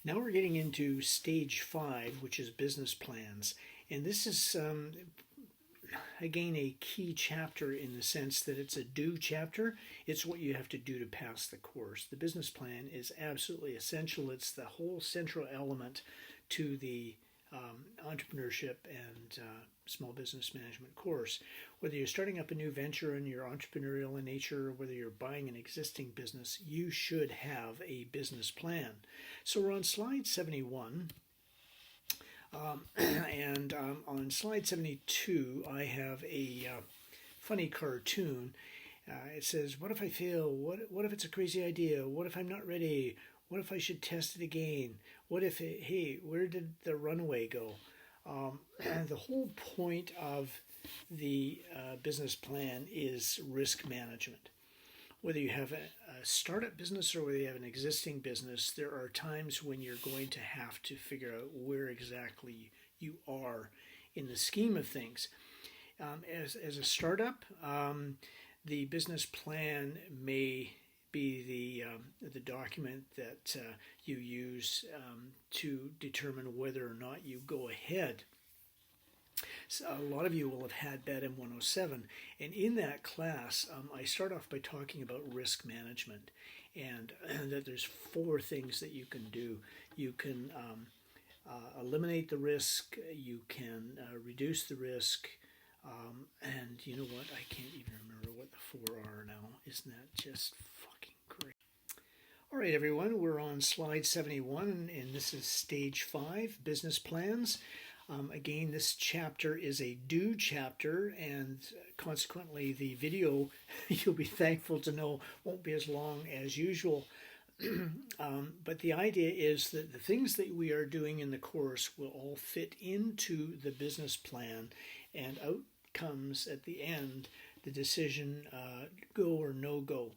Now we're getting into stage 5, which is business plans. And this is, again, a key chapter in the sense that it's a do chapter. It's what you have to do to pass the course. The business plan is absolutely essential. It's the whole central element to the entrepreneurship and small business management course. Whether you're starting up a new venture and you're entrepreneurial in nature, or whether you're buying an existing business, you should have a business plan. So we're on slide 71. And on slide 72, I have a funny cartoon. It says, what if I fail? What if it's a crazy idea? What if I'm not ready? What if I should test it again? What if, hey, where did the runway go? The whole point of the business plan is risk management. Whether you have a startup business or whether you have an existing business, there are times when you're going to have to figure out where exactly you are in the scheme of things. As a startup, the business plan may be the document that you use to determine whether or not you go ahead. So a lot of you will have had BADM 107, and in that class, I start off by talking about risk management, and that there's 4 things that you can do. You can eliminate the risk, you can reduce the risk, and you know what? I can't even remember what the 4 are now. Isn't that just fucking great? All right, everyone, we're on slide 71, and this is stage 5, business plans. Again, this chapter is a do chapter, and consequently the video, you'll be thankful to know, won't be as long as usual. But the idea is that the things that we are doing in the course will all fit into the business plan, and out comes at the end the decision, go or no go.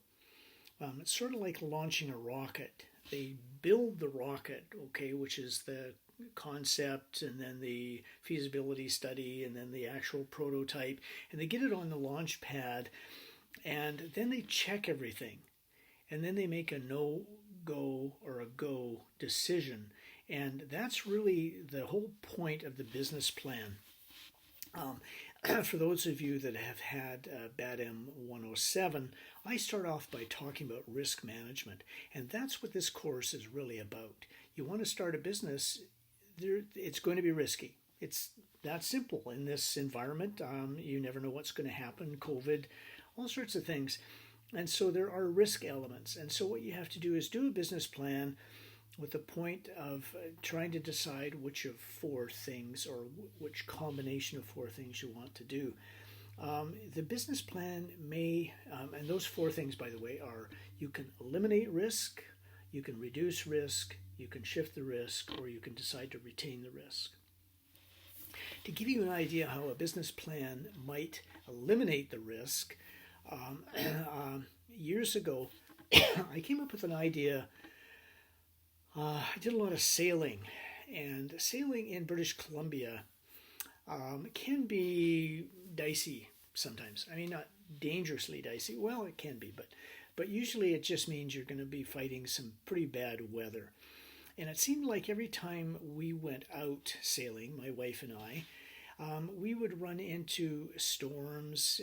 It's sort of like launching a rocket. They build the rocket, okay, which is the concept and then the feasibility study and then the actual prototype, and they get it on the launch pad, and then they check everything, and then they make a no-go or a go decision, and that's really the whole point of the business plan. For those of you that have had BADM 107, I start off by talking about risk management, and that's what this course is really about. You want to start a business, it's going to be risky. It's that simple in this environment. You never know what's going to happen, COVID, all sorts of things. And so there are risk elements. And so what you have to do is do a business plan with the point of trying to decide which of 4 things or which combination of 4 things you want to do. The business plan may, and those 4 things, by the way, are you can eliminate risk, you can reduce risk, you can shift the risk, or you can decide to retain the risk. To give you an idea how a business plan might eliminate the risk, years ago, I came up with an idea. I did a lot of sailing, and sailing in British Columbia can be dicey sometimes. I mean, not dangerously dicey. Well, it can be, but usually it just means you're going to be fighting some pretty bad weather. And it seemed like every time we went out sailing, my wife and I, we would run into storms,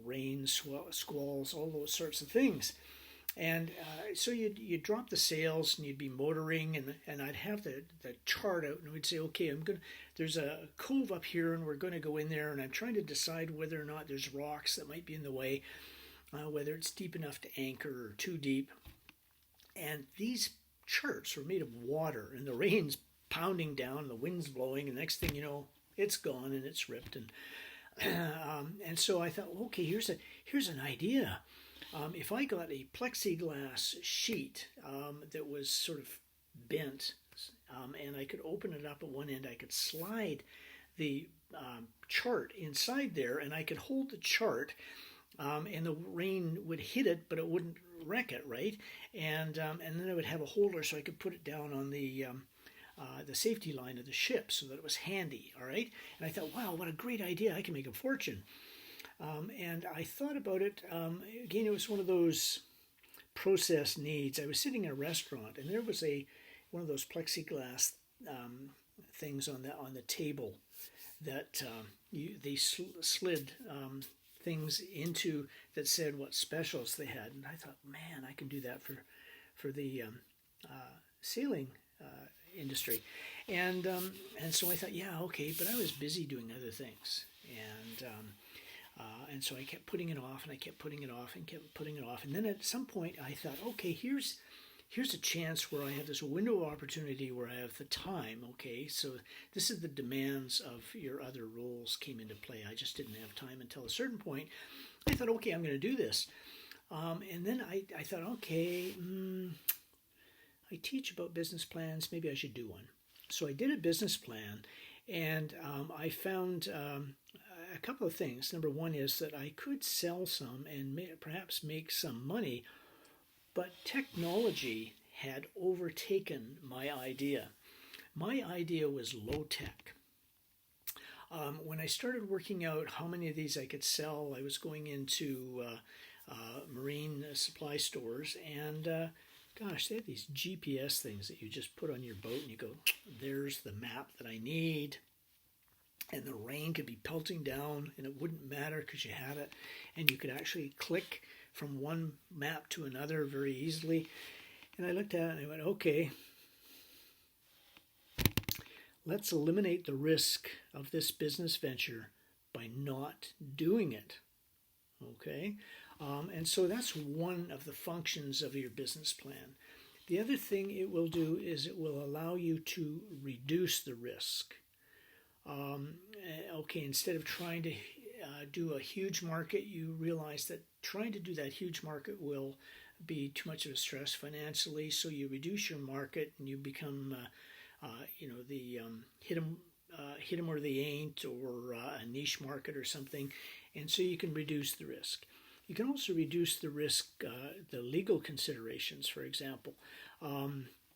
rain, squalls, all those sorts of things. And so you'd drop the sails and you'd be motoring, and I'd have the chart out, and we'd say, okay, there's a cove up here, and we're going to go in there, and I'm trying to decide whether or not there's rocks that might be in the way, whether it's deep enough to anchor or too deep. And these charts were made of water, and the rain's pounding down, and the wind's blowing, and the next thing you know, it's gone and it's ripped. And so I thought, okay, here's an idea. If I got a plexiglass sheet that was sort of bent, and I could open it up at one end, I could slide the chart inside there, and I could hold the chart, and the rain would hit it, but it wouldn't wreck it, right? And then I would have a holder so I could put it down on the safety line of the ship so that it was handy, all right? And I thought, wow, what a great idea. I can make a fortune. And I thought about it. Again, it was one of those process needs. I was sitting in a restaurant, and there was a one of those plexiglass things on the table that they slid things into that said what specials they had, and I thought, man, I can do that for the sailing industry, and so I thought, yeah, okay, but I was busy doing other things, and so I kept putting it off, and I kept putting it off, and kept putting it off, and then at some point I thought, okay, here's a chance where I have this window of opportunity where I have the time. Okay, so this is the demands of your other roles came into play. I just didn't have time until a certain point. I thought, okay, I'm going to do this, and then I thought, okay. I teach about business plans. Maybe I should do one. So I did a business plan, and I found a couple of things. Number one is that I could sell some and perhaps make some money, but technology had overtaken my idea. My idea was low tech. When I started working out how many of these I could sell, I was going into marine supply stores, and gosh, they have these GPS things that you just put on your boat and you go, there's the map that I need. And the rain could be pelting down and it wouldn't matter because you had it. And you could actually click from one map to another very easily. And I looked at it and I went, okay, let's eliminate the risk of this business venture by not doing it. Okay? And so that's one of the functions of your business plan. The other thing it will do is it will allow you to reduce the risk. Okay, instead of trying to do a huge market, you realize that trying to do that huge market will be too much of a stress financially, so you reduce your market and you become, the hit 'em where they ain't, or a niche market or something, and so you can reduce the risk. You can also reduce the risk, the legal considerations, for example.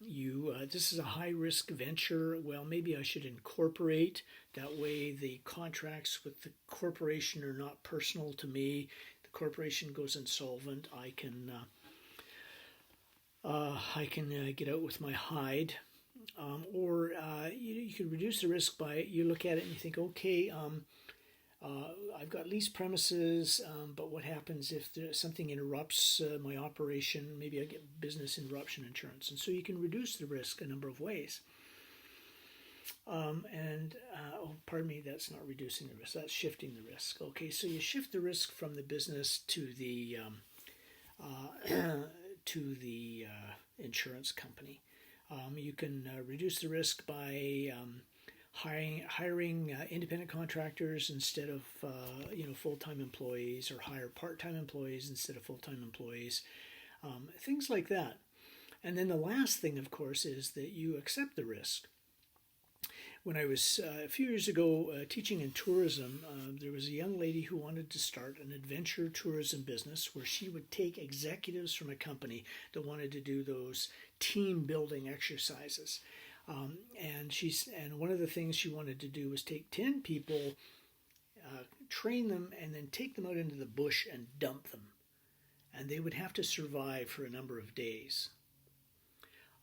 This is a high-risk venture. Well, maybe I should incorporate. That way the contracts with the corporation are not personal to me. The corporation goes insolvent. I can get out with my hide. Or you can reduce the risk by, you look at it and you think, okay, I've got leased premises, but what happens if something interrupts my operation? Maybe I get business interruption insurance. And so you can reduce the risk a number of ways. Pardon me, that's not reducing the risk, that's shifting the risk. Okay, so you shift the risk from the business to the insurance company. You can reduce the risk by hiring independent contractors instead of full-time employees, or hire part-time employees instead of full-time employees, things like that. And then the last thing, of course, is that you accept the risk. When I was a few years ago teaching in tourism, there was a young lady who wanted to start an adventure tourism business where she would take executives from a company that wanted to do those team building exercises. And one of the things she wanted to do was take 10 people, train them, and then take them out into the bush and dump them. And they would have to survive for a number of days.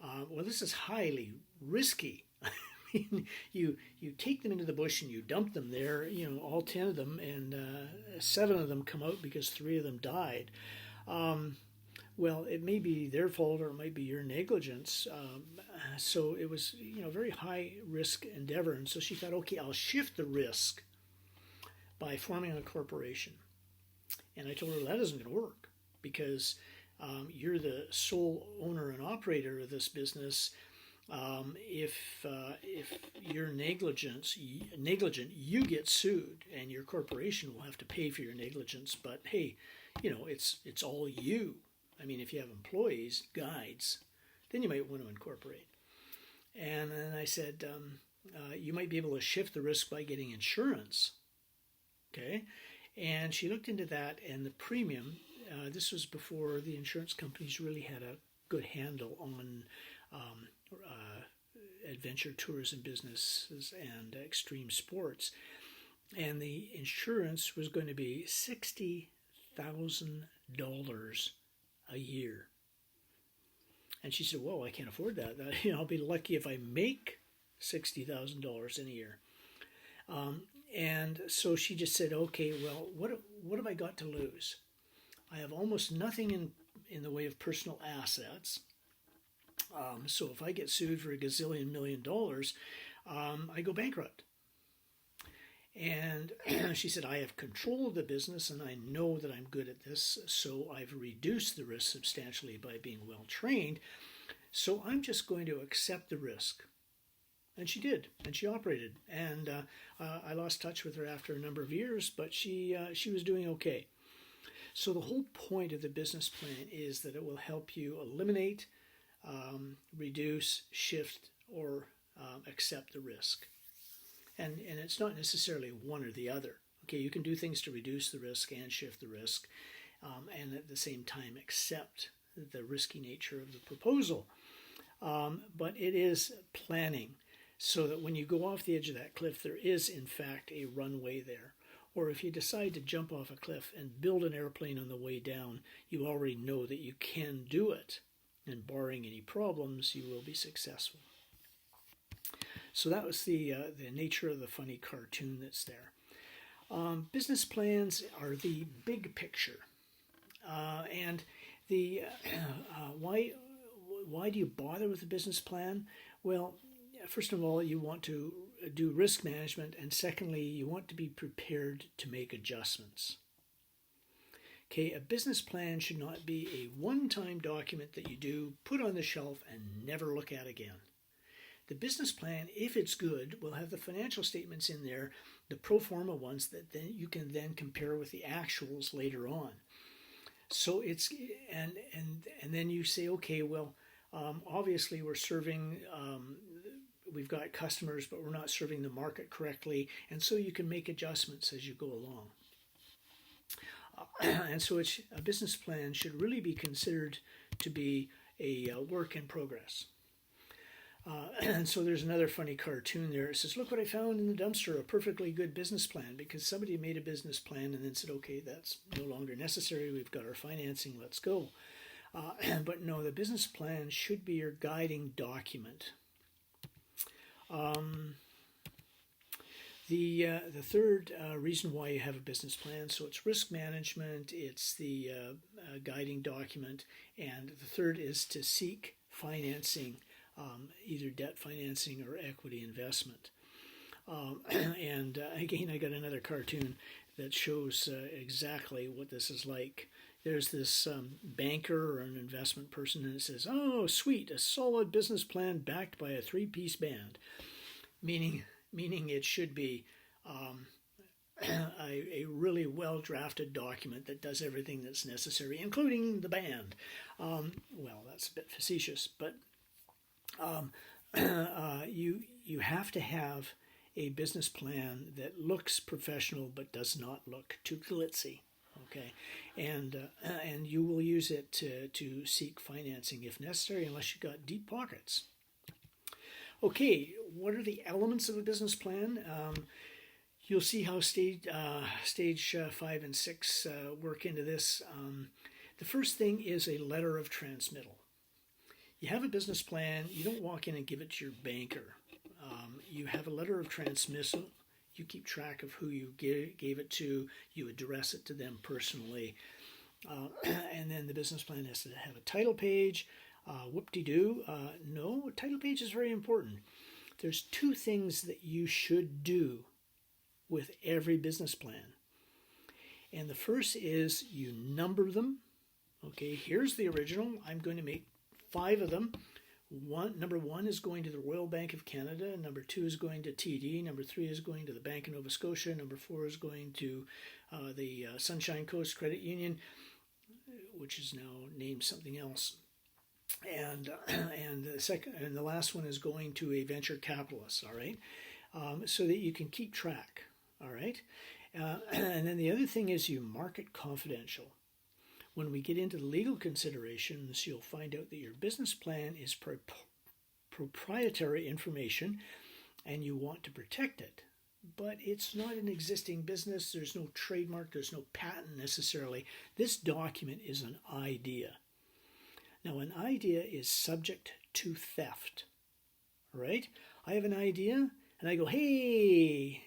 Well, this is highly risky. You take them into the bush and you dump them there, all 10 of them, and 7 of them come out because 3 of them died. Well, it may be their fault or it might be your negligence. So it was, a very high risk endeavor. And so she thought, okay, I'll shift the risk by forming a corporation. And I told her that isn't going to work because you're the sole owner and operator of this business. If you're negligent, you get sued, and your corporation will have to pay for your negligence. But hey, it's all you. I mean, if you have employees, guides, then you might want to incorporate. And then I said, you might be able to shift the risk by getting insurance. Okay, and she looked into that, and the premium. This was before the insurance companies really had a good handle on adventure tourism businesses and extreme sports, and the insurance was going to be $60,000 a year. And she said, "Whoa, I can't afford that. I'll be lucky if I make $60,000 in a year." And so she just said, "Okay, well, what have I got to lose? I have almost nothing in the way of personal assets. So if I get sued for a gazillion million dollars, I go bankrupt." And she said, "I have control of the business and I know that I'm good at this, so I've reduced the risk substantially by being well trained. So I'm just going to accept the risk." And she did, and she operated. And I lost touch with her after a number of years, but she was doing okay. So the whole point of the business plan is that it will help you eliminate, reduce, shift, or accept the risk. And it's not necessarily one or the other. Okay, you can do things to reduce the risk and shift the risk, and at the same time accept the risky nature of the proposal. But it is planning so that when you go off the edge of that cliff, there is in fact a runway there. Or if you decide to jump off a cliff and build an airplane on the way down, you already know that you can do it. And barring any problems, you will be successful. So that was the nature of the funny cartoon that's there. Business plans are the big picture. And the why do you bother with a business plan? Well, first of all, you want to do risk management, and secondly, you want to be prepared to make adjustments. Okay, a business plan should not be a one-time document that you do, put on the shelf, and never look at again. The business plan, if it's good, will have the financial statements in there, the pro forma ones that then you can then compare with the actuals later on. So it's and then you say, okay, well, obviously we're serving, we've got customers, but we're not serving the market correctly, and so you can make adjustments as you go along. And so a business plan should really be considered to be a work in progress. And so there's another funny cartoon there. It says, "Look what I found in the dumpster, a perfectly good business plan," because somebody made a business plan and then said, "Okay, that's no longer necessary. We've got our financing. Let's go." But no, the business plan should be your guiding document. The third reason why you have a business plan, so it's risk management, it's the guiding document, and the third is to seek financing, either debt financing or equity investment. And again, I got another cartoon that shows exactly what this is like. There's this banker or an investment person, and it says, "Oh, sweet, a solid business plan backed by a three-piece band," meaning it should be a really well-drafted document that does everything that's necessary, including the band. Well, that's a bit facetious, but you have to have a business plan that looks professional but does not look too glitzy. Okay, and you will use it to seek financing if necessary, unless you've got deep pockets. Okay, what are the elements of a business plan? You'll see how stage 5 and 6 work into this. The first thing is a letter of transmittal. You have a business plan, you don't walk in and give it to your banker. You have a letter of transmittal. You keep track of who you gave it to. You address it to them personally. And then the business plan has to have a title page. Whoop-de-doo. No, a title page is very important. There's two things that you should do with every business plan. And the first is you number them. Okay, here's the original. I'm going to make 5 of them. Number 1 is going to the Royal Bank of Canada. Number 2 is going to TD. Number 3 is going to the Bank of Nova Scotia. Number 4 is going to the Sunshine Coast Credit Union, which is now named something else. And the last one is going to a venture capitalist. All right, so that you can keep track. All right, and then the other thing is you mark it confidential. When we get into the legal considerations, you'll find out that your business plan is proprietary information and you want to protect it. But it's not an existing business. There's no trademark. There's no patent necessarily. This document is an idea. Now, an idea is subject to theft, right? I have an idea and I go, hey,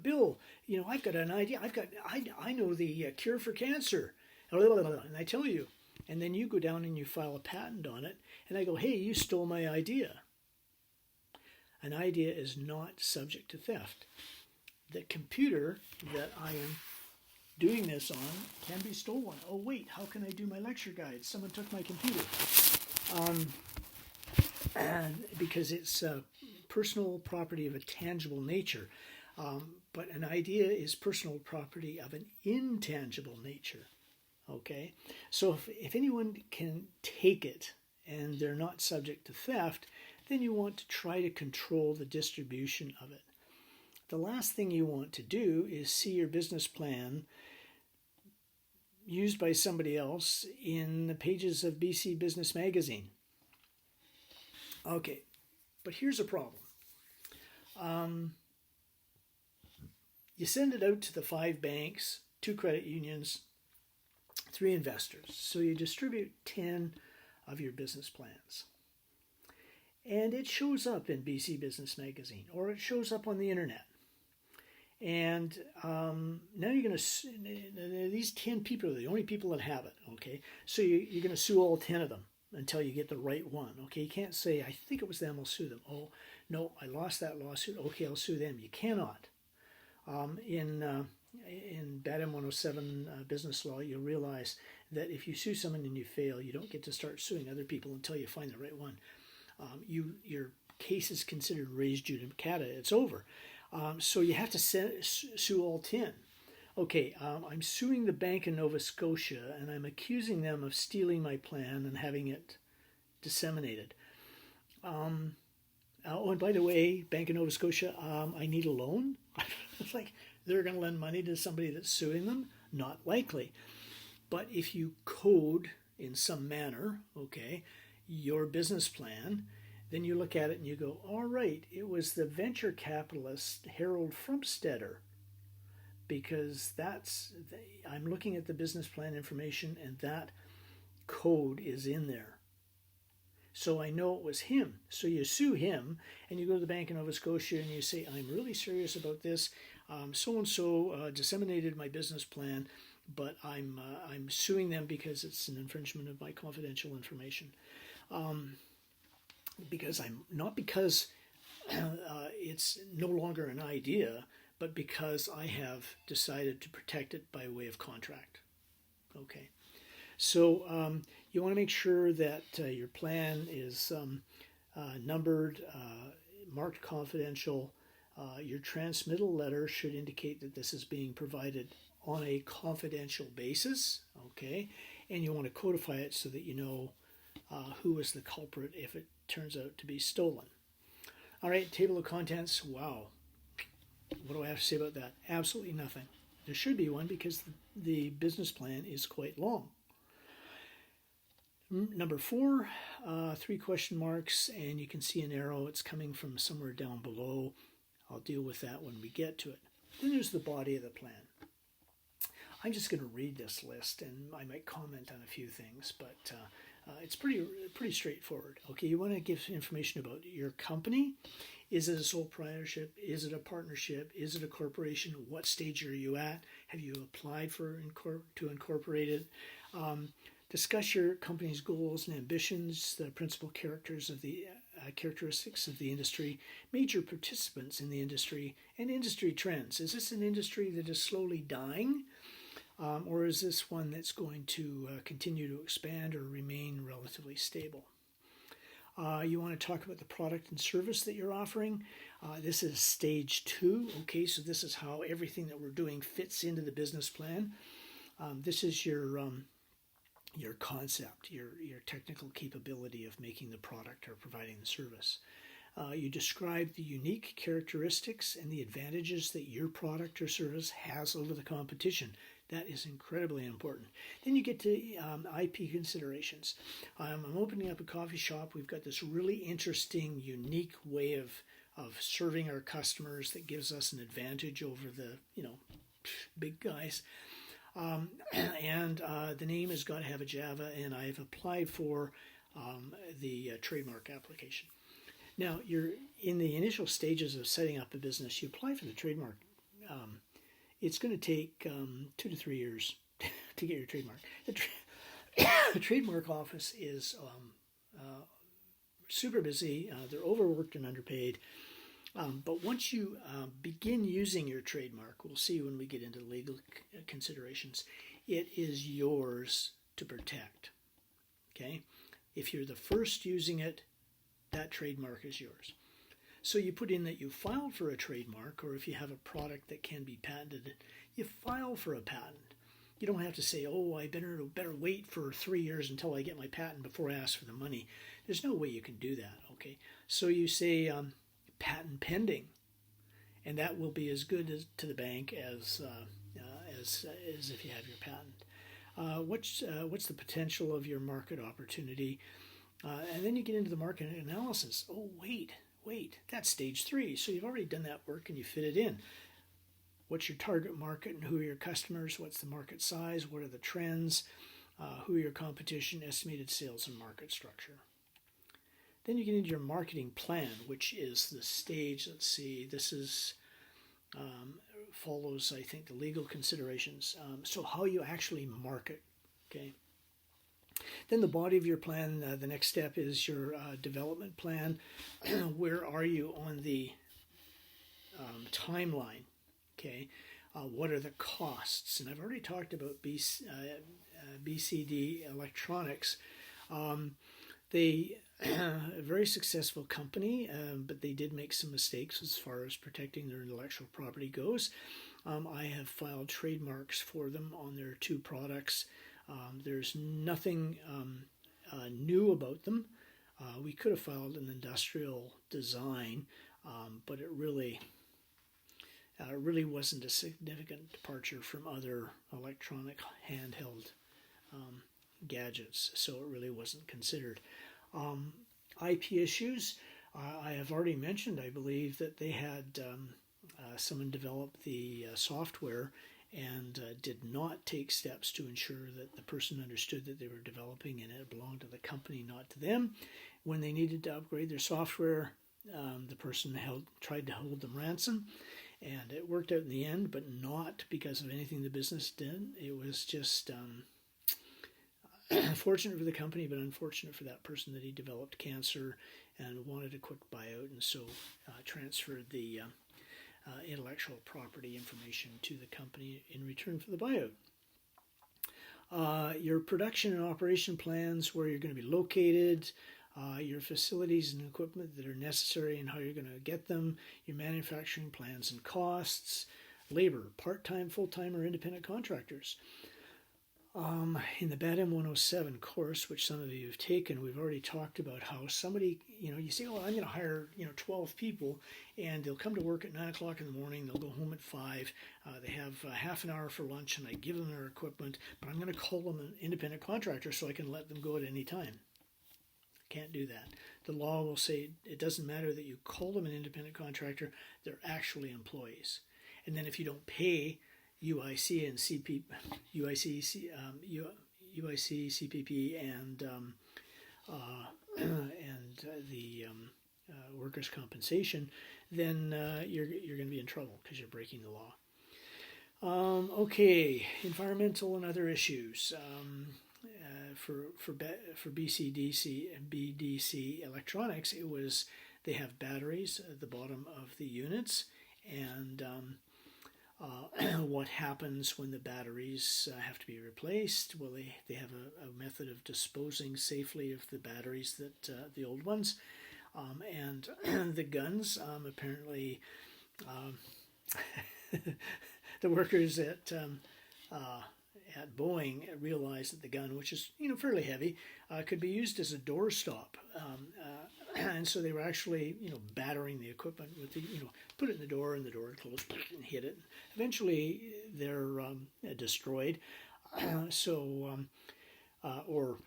Bill, I've got an idea. I know the cure for cancer. And I tell you, and then you go down and you file a patent on it. And I go, hey, you stole my idea. An idea is not subject to theft. The computer that I am doing this on can be stolen. Oh, wait, how can I do my lecture guides? Someone took my computer. And because it's personal property of a tangible nature. But an idea is personal property of an intangible nature. Okay? So if anyone can take it and they're not subject to theft, then you want to try to control the distribution of it. The last thing you want to do is see your business plan used by somebody else in the pages of BC Business Magazine. Okay, but here's a problem. You send it out to the 5 banks, 2 credit unions, 3 investors. So you distribute 10 of your business plans. And it shows up in BC Business Magazine, or it shows up on the internet. And now you're going to, these 10 people are the only people that have it, okay? So you're going to sue all 10 of them until you get the right one, okay? You can't say, I think it was them, I'll sue them. Oh, no, I lost that lawsuit, okay, I'll sue them. You cannot. In BADM 107 business law, you'll realize that if you sue someone and you fail, you don't get to start suing other people until you find the right one. Your case is considered res judicata. It's over. So you have to sue all 10. Okay, I'm suing the Bank of Nova Scotia, and I'm accusing them of stealing my plan and having it disseminated. And by the way, Bank of Nova Scotia, I need a loan. It's like they're going to lend money to somebody that's suing them? Not likely. But if you code in some manner, okay, your business plan, then you look at it and you go, all right, it was the venture capitalist Harold Frumpstetter, because I'm looking at the business plan information and that code is in there. So I know it was him. So you sue him and you go to the Bank of Nova Scotia and you say, I'm really serious about this. So-and-so disseminated my business plan, but I'm suing them because it's an infringement of my confidential information. Because it's no longer an idea, but because I have decided to protect it by way of contract. Okay. So you want to make sure that your plan is numbered, marked confidential. Your transmittal letter should indicate that this is being provided on a confidential basis. Okay. And you want to codify it so that you know who is the culprit if it turns out to be stolen. All right, table of contents. Wow. What do I have to say about that? Absolutely nothing. There should be one because the business plan is quite long. Number 4, 3 question marks, and you can see an arrow. It's coming from somewhere down below. I'll deal with that when we get to it. Then there's the body of the plan. I'm just going to read this list, and I might comment on a few things, but it's pretty straightforward. Okay, you want to give information about your company. Is it a sole proprietorship? Is it a partnership? Is it a corporation? What stage are you at? Have you applied to incorporate it? Discuss your company's goals and ambitions, the principal characteristics of the industry, major participants in the industry, and industry trends. Is this an industry that is slowly dying? Or is this one that's going to continue to expand or remain relatively stable? You want to talk about the product and service that you're offering. This is stage 2. Okay, so this is how everything that we're doing fits into the business plan. This is your concept, your technical capability of making the product or providing the service. You describe the unique characteristics and the advantages that your product or service has over the competition. That is incredibly important. Then you get to IP considerations. I'm opening up a coffee shop. We've got this really interesting, unique way of serving our customers that gives us an advantage over the big guys. And the name has got to have a Java, and I've applied for the trademark application. Now, you're in the initial stages of setting up a business. You apply for the trademark. It's going to take 2 to 3 years to get your trademark. The trademark office is super busy. They're overworked and underpaid. But once you begin using your trademark, we'll see when we get into legal considerations, it is yours to protect. Okay? If you're the first using it, that trademark is yours. So you put in that you filed for a trademark, or if you have a product that can be patented, you file for a patent. You don't have to say, oh, I better wait for 3 years until I get my patent before I ask for the money. There's no way you can do that, okay? So you say patent pending, and that will be as good to the bank as if you have your patent. What's the potential of your market opportunity? And then you get into the market analysis. Oh, wait, that's stage 3. So you've already done that work and you fit it in. What's your target market and who are your customers? What's the market size? What are the trends? Who are your competition? Estimated sales and market structure. Then you get into your marketing plan, which is the stage. Let's see, this is follows, I think, the legal considerations. So how you actually market, okay? Then the body of your plan, the next step is your development plan. Where are you on the timeline? Okay, what are the costs? And I've already talked about BCD Electronics. They a very successful company, but they did make some mistakes as far as protecting their intellectual property goes. I have filed trademarks for them on their 2 products. There's nothing new about them. We could have filed an industrial design, but it really wasn't a significant departure from other electronic handheld gadgets, so it really wasn't considered. IP issues, I have already mentioned, I believe, that they had someone develop the software and did not take steps to ensure that the person understood that they were developing and it belonged to the company, not to them. When they needed to upgrade their software, the person tried to hold them ransom, and it worked out in the end, but not because of anything the business did. It was just fortunate for the company, but unfortunate for that person that he developed cancer and wanted a quick buyout, and so transferred the intellectual property information to the company in return for the buyout. Your production and operation plans, where you're going to be located, your facilities and equipment that are necessary and how you're going to get them, your manufacturing plans and costs, labor, part-time, full-time, or independent contractors. In the BADM 107 course, which some of you have taken, we've already talked about how somebody, you say, oh, I'm going to hire, 12 people, and they'll come to work at 9 o'clock in the morning, they'll go home at 5, they have half an hour for lunch, and I give them their equipment, but I'm going to call them an independent contractor so I can let them go at any time. Can't do that. The law will say it doesn't matter that you call them an independent contractor, they're actually employees. And then if you don't pay UIC and CPP and the workers' compensation, then you're going to be in trouble because you're breaking the law. Okay, environmental and other issues. For BCDC and BDC Electronics, they have batteries at the bottom of the units, and what happens when the batteries have to be replaced? Well, they have a method of disposing safely of the batteries, that the old ones, and the guns. Apparently, the workers at Boeing realized that the gun, which is fairly heavy, could be used as a doorstop, and so they were actually battering the equipment with the put it in the door and the door would close and hit it. Eventually, they're destroyed, or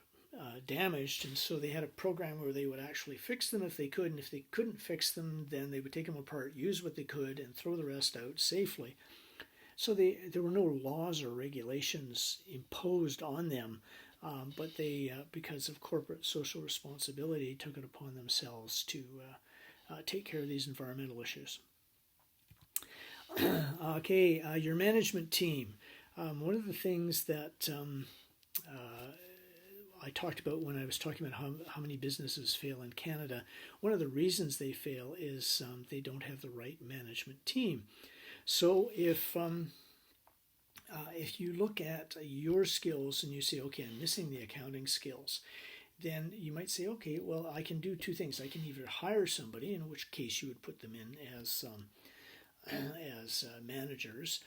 damaged, and so they had a program where they would actually fix them if they could, and if they couldn't fix them, then they would take them apart, use what they could, and throw the rest out safely. So there were no laws or regulations imposed on them, but they, because of corporate social responsibility, took it upon themselves to take care of these environmental issues. Okay, your management team. One of the things that I talked about when I was talking about how many businesses fail in Canada, one of the reasons they fail is they don't have the right management team. So if you look at your skills and you say, okay, I'm missing the accounting skills, then you might say, okay, well, I can do two things. I can either hire somebody, in which case you would put them in as managers,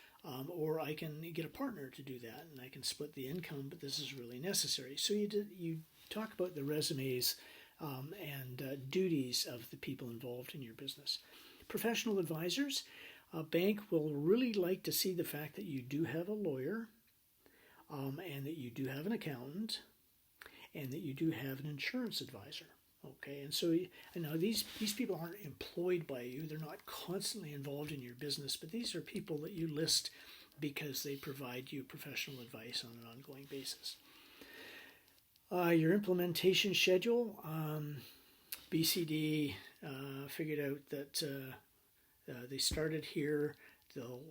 or I can get a partner to do that, and I can split the income, but this is really necessary. So you talk about the resumes and duties of the people involved in your business. Professional advisors. A bank will really like to see the fact that you do have a lawyer, and that you do have an accountant, and that you do have an insurance advisor. Okay, and so now these people aren't employed by you. They're not constantly involved in your business, but these are people that you list because they provide you professional advice on an ongoing basis. Your implementation schedule. BCD figured out that they started here. They'll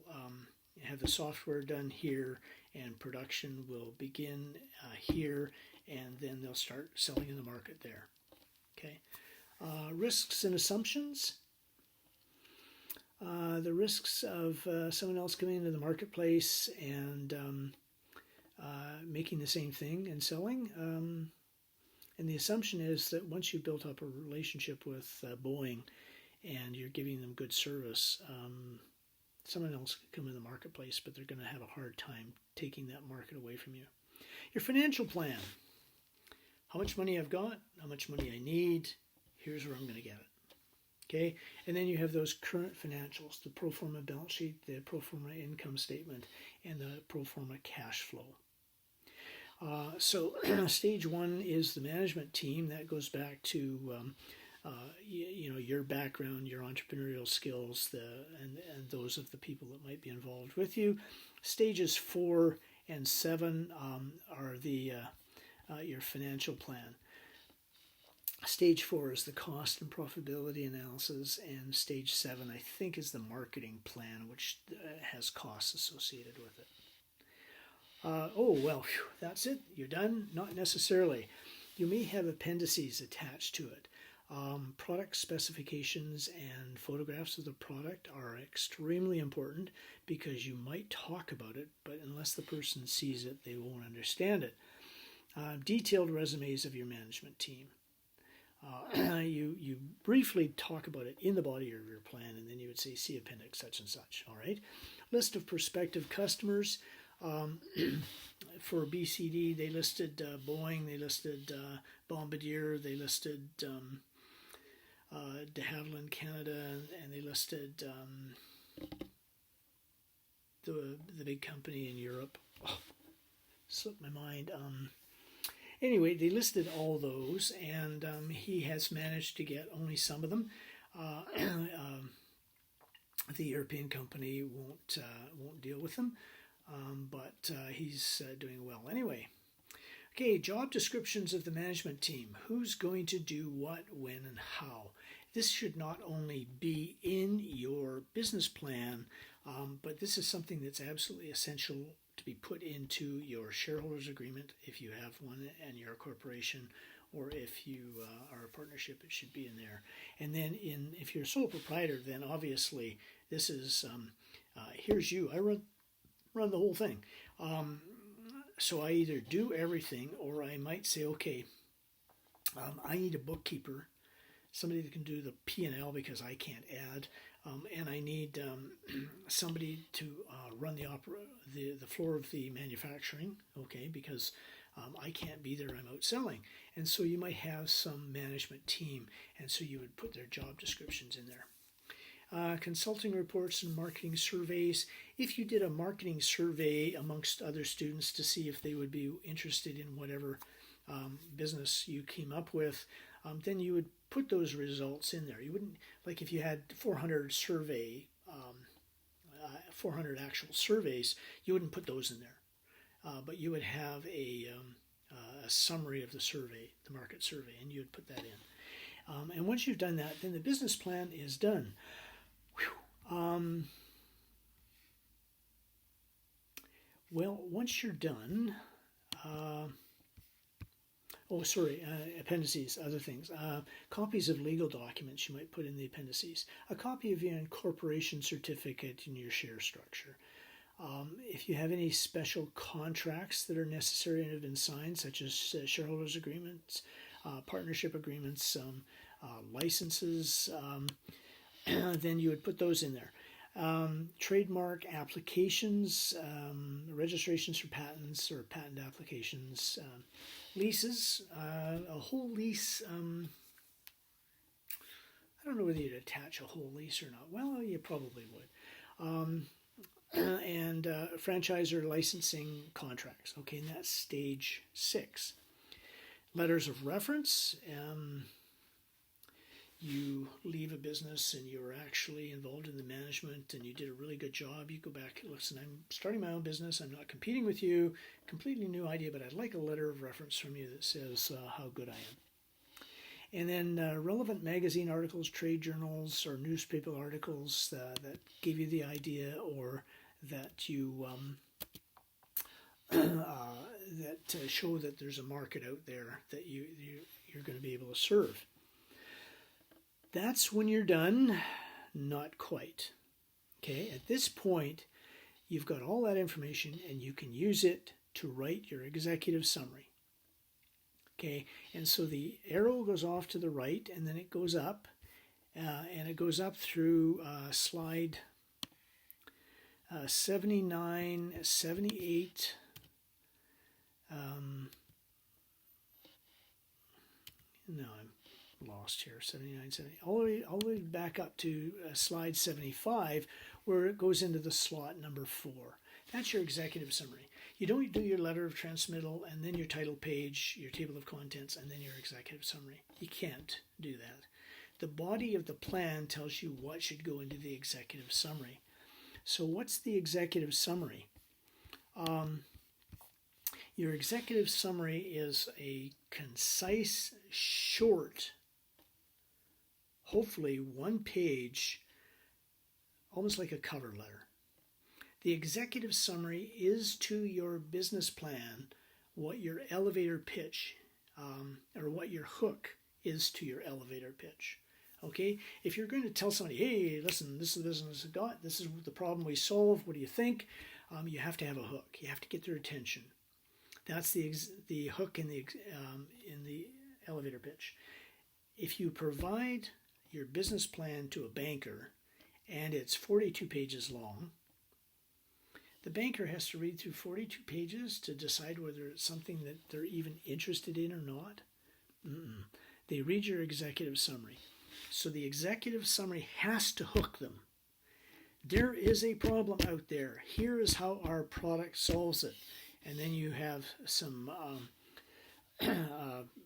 have the software done here, and production will begin here, and then they'll start selling in the market there. Okay, risks and assumptions. The risks of someone else coming into the marketplace and making the same thing and selling. And the assumption is that once you've built up a relationship with Boeing and you're giving them good service, someone else can come in the marketplace, but they're going to have a hard time taking that market away from you. Your financial plan. How much money I've got, how much money I need, here's where I'm going to get it. Okay, and then you have those current financials, the pro forma balance sheet, the pro forma income statement, and the pro forma cash flow. So stage one is the management team. That goes back to your background, your entrepreneurial skills, and those of the people that might be involved with you. Stages 4 and 7 are the your financial plan. Stage 4 is the cost and profitability analysis, and stage 7, I think, is the marketing plan, which has costs associated with it. That's it. You're done? Not necessarily. You may have appendices attached to it. Product specifications and photographs of the product are extremely important because you might talk about it, but unless the person sees it, they won't understand it. Detailed resumes of your management team. You briefly talk about it in the body of your plan, and then you would say, see appendix such and such. All right. List of prospective customers. For BCD, they listed Boeing, they listed Bombardier, they listed de Havilland Canada, and they listed the big company in Europe. Oh, slipped my mind. Anyway, they listed all those, and he has managed to get only some of them. The European company won't deal with them, but he's doing well anyway. Okay, job descriptions of the management team. Who's going to do what, when, and how? This should not only be in your business plan, but this is something that's absolutely essential to be put into your shareholders agreement if you have one and you're a corporation, or if you are a partnership, it should be in there. And then if you're a sole proprietor, then obviously this is, here's you. I run the whole thing. So I either do everything, or I might say, okay, I need a bookkeeper, somebody that can do the P&L because I can't add, and I need somebody to run the floor of the manufacturing, okay, because I can't be there, I'm out selling. And so you might have some management team, and so you would put their job descriptions in there. Consulting reports and marketing surveys. If you did a marketing survey amongst other students to see if they would be interested in whatever business you came up with, then you would put those results in there. You wouldn't, like if you had 400 survey 400 actual surveys, you wouldn't put those in there. But you would have a summary of the survey, the market survey, and you would put that in. And once you've done that, then the business plan is done. Well, once you're done, appendices, other things. Copies of legal documents you might put in the appendices. A copy of your incorporation certificate in your share structure. If you have any special contracts that are necessary and have been signed, such as shareholders agreements, partnership agreements, licenses, then you would put those in there. Trademark applications, registrations for patents or patent applications, leases, a whole lease. I don't know whether you'd attach a whole lease or not. Well, you probably would. And franchise or licensing contracts. Okay, and that's stage 6. Letters of reference. You leave a business and you're actually involved in the management and you did a really good job. You go back, listen, I'm starting my own business. I'm not competing with you. Completely new idea, but I'd like a letter of reference from you that says how good I am. And then relevant magazine articles, trade journals, or newspaper articles that give you the idea or that you that show that there's a market out there that you're going to be able to serve. That's when you're done. Not quite. Okay, at this point, you've got all that information and you can use it to write your executive summary. Okay, and so the arrow goes off to the right and then it goes up and it goes up through slide 79, 78, no, I'm lost here, 79, 70, all the way back up to slide 75 where it goes into the slot number 4. That's your executive summary. You don't do your letter of transmittal and then your title page, your table of contents, and then your executive summary. You can't do that. The body of the plan tells you what should go into the executive summary. So what's the executive summary? Your executive summary is a concise, short, hopefully one page, almost like a cover letter. The executive summary is to your business plan what your elevator pitch or what your hook is to your elevator pitch. Okay, if you're going to tell somebody, hey, listen, this is the business I got, this is the problem we solve, what do you think? You have to have a hook. You have to get their attention. That's the hook in the elevator pitch. If you provide your business plan to a banker and it's 42 pages long, the banker has to read through 42 pages to decide whether it's something that they're even interested in or not. They read your executive summary. So the executive summary has to hook them. There is a problem out there. Here is how our product solves it. And then you have some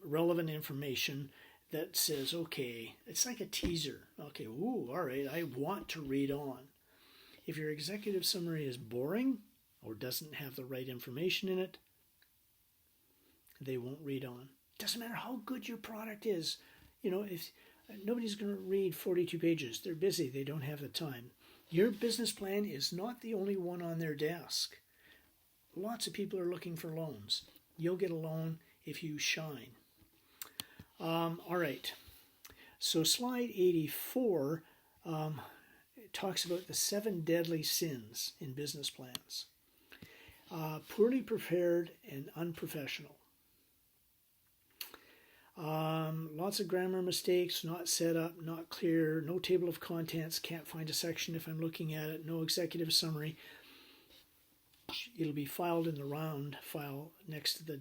relevant information that says, okay, it's like a teaser. Okay, ooh, all right, I want to read on. If your executive summary is boring or doesn't have the right information in it, they won't read on. Doesn't matter how good your product is. You know, if nobody's going to read 42 pages. They're busy. They don't have the time. Your business plan is not the only one on their desk. Lots of people are looking for loans. You'll get a loan if you shine. All right. So slide 84 talks about the 7 deadly sins in business plans. Poorly prepared and unprofessional. Lots of grammar mistakes, not set up, not clear, no table of contents, can't find a section if I'm looking at it, no executive summary. It'll be filed in the round file next to the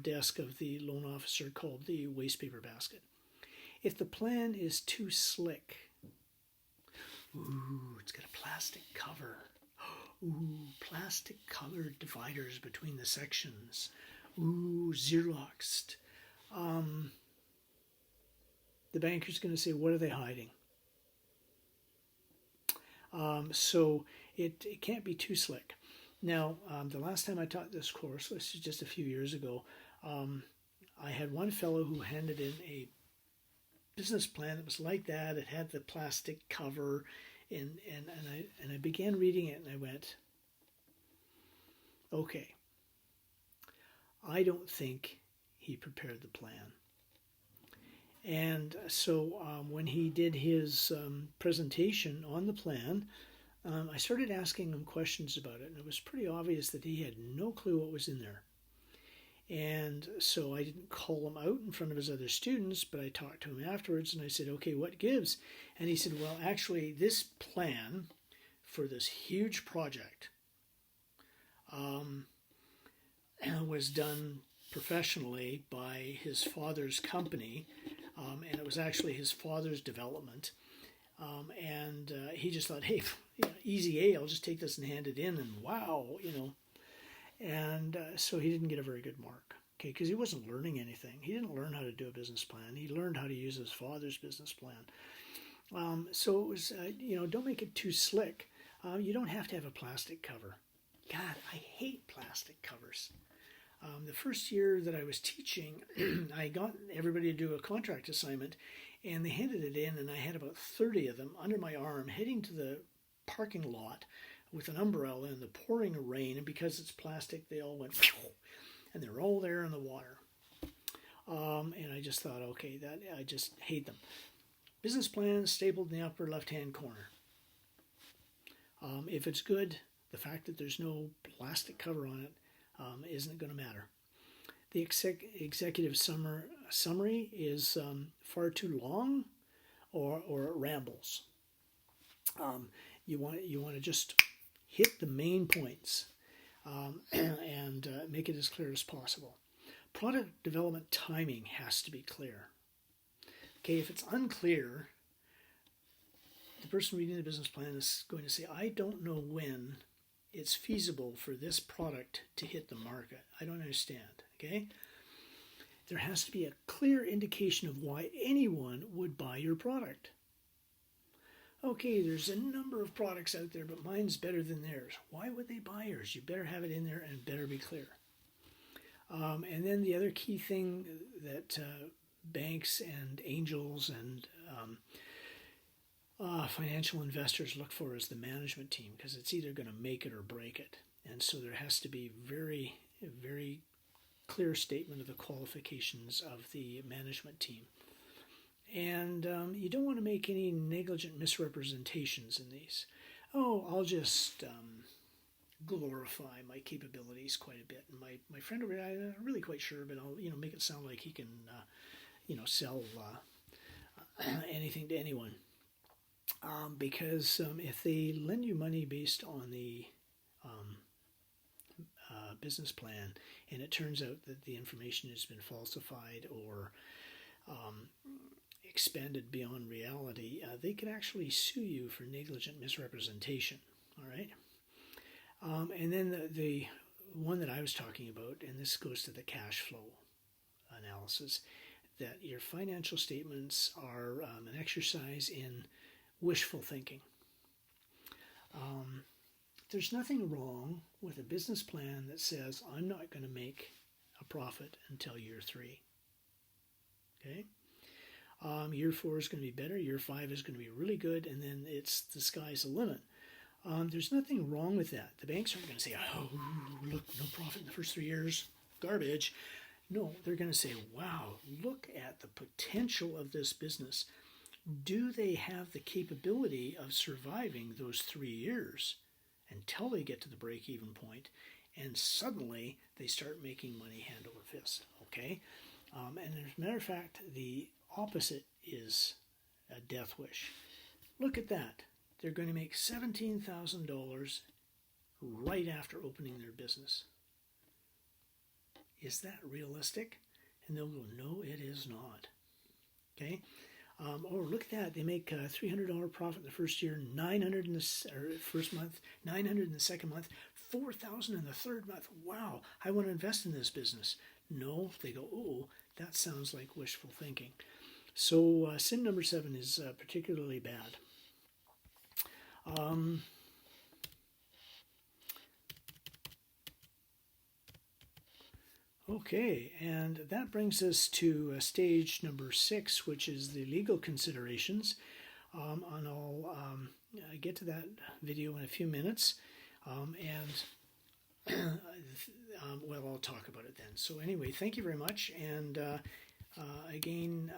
desk of the loan officer called the waste paper basket. If the plan is too slick, ooh, it's got a plastic cover. Ooh, plastic colored dividers between the sections. Ooh, Xeroxed. The banker's going to say, what are they hiding? So it can't be too slick. Now, the last time I taught this course, this is just a few years ago, I had one fellow who handed in a business plan that was like that. It had the plastic cover, and I began reading it, and I went, okay, I don't think he prepared the plan. And so when he did his presentation on the plan, I started asking him questions about it, and it was pretty obvious that he had no clue what was in there. And so I didn't call him out in front of his other students, but I talked to him afterwards, and I said, okay, what gives? And he said, well, actually, this plan for this huge project was done professionally by his father's company, and it was actually his father's development. And he just thought, hey, easy A, I'll just take this and hand it in, and wow, And so he didn't get a very good mark, okay, because he wasn't learning anything. He didn't learn how to do a business plan. He learned how to use his father's business plan. So it was, don't make it too slick. You don't have to have a plastic cover. God, I hate plastic covers. The first year that I was teaching, I got everybody to do a contract assignment, and they handed it in, and I had about 30 of them under my arm heading to the parking lot with an umbrella in the pouring rain, and because it's plastic, they all went, and they're all there in the water. And I just thought, okay, I just hate them. Business plan stapled in the upper left-hand corner. If it's good, the fact that there's no plastic cover on it isn't going to matter. The executive summary is far too long, or it rambles. You want to just hit the main points and make it as clear as possible. Product development timing has to be clear. Okay, if it's unclear, the person reading the business plan is going to say, I don't know when it's feasible for this product to hit the market. I don't understand, okay? There has to be a clear indication of why anyone would buy your product. Okay, there's a number of products out there, but mine's better than theirs. Why would they buy yours? You better have it in there and better be clear. And then the other key thing that banks and angels and financial investors look for is the management team, because it's either going to make it or break it. And so there has to be very, very clear statement of the qualifications of the management team. And you don't want to make any negligent misrepresentations in these. Oh, I'll just glorify my capabilities quite a bit. And my friend over there, I'm not really quite sure, but I'll make it sound like he can sell anything to anyone. Because if they lend you money based on the business plan, and it turns out that the information has been falsified or expanded beyond reality, they can actually sue you for negligent misrepresentation. All right. And then the one that I was talking about, and this goes to the cash flow analysis, that your financial statements are an exercise in wishful thinking. There's nothing wrong with a business plan that says, I'm not going to make a profit until year 3. Okay? Year 4 is going to be better. Year 5 is going to be really good. And then the sky's the limit. There's nothing wrong with that. The banks aren't going to say, oh, look, no profit in the first 3 years. Garbage. No, they're going to say, wow, look at the potential of this business. Do they have the capability of surviving those 3 years until they get to the break-even point, and suddenly they start making money hand over fist, okay? And as a matter of fact, the opposite is a death wish. Look at that. They're going to make $17,000 right after opening their business. Is that realistic? And they'll go, no, it is not. Okay? Or look at that. They make $300 profit in the first year, $900 in the first month, $900 in the second month, $4,000 in the third month. Wow, I want to invest in this business. No, they go, oh, that sounds like wishful thinking. So sin number 7 is particularly bad. Okay, and that brings us to stage number 6, which is the legal considerations. And I'll get to that video in a few minutes, well, I'll talk about it then. So anyway, thank you very much, and again,